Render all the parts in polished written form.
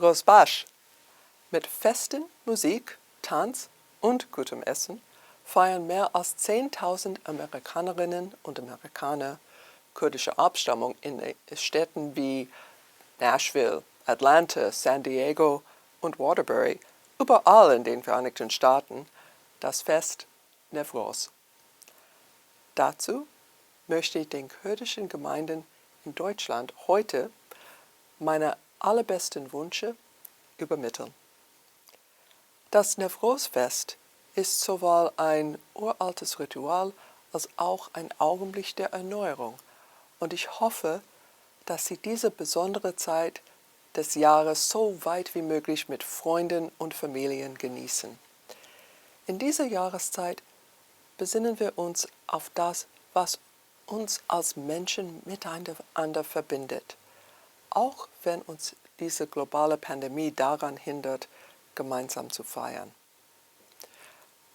Rosbasch. Mit festen Musik, Tanz und gutem Essen feiern mehr als 10.000 Amerikanerinnen und Amerikaner kurdischer Abstammung in Städten wie Nashville, Atlanta, San Diego und Waterbury, überall in den Vereinigten Staaten, das Fest Newroz. Dazu möchte ich den kurdischen Gemeinden in Deutschland heute meine allerbesten Wünsche übermitteln. Das Newroz-Fest ist sowohl ein uraltes Ritual als auch ein Augenblick der Erneuerung, und ich hoffe, dass Sie diese besondere Zeit des Jahres so weit wie möglich mit Freunden und Familien genießen. In dieser Jahreszeit besinnen wir uns auf das, was uns als Menschen miteinander verbindet, auch wenn uns diese globale Pandemie daran hindert, gemeinsam zu feiern.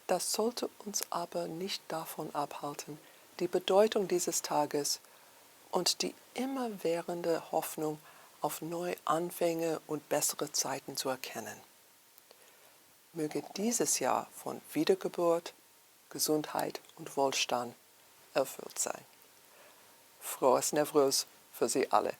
Das sollte uns aber nicht davon abhalten, die Bedeutung dieses Tages und die immerwährende Hoffnung auf neue Anfänge und bessere Zeiten zu erkennen. Möge dieses Jahr von Wiedergeburt, Gesundheit und Wohlstand erfüllt sein. Frohes Newroz für Sie alle.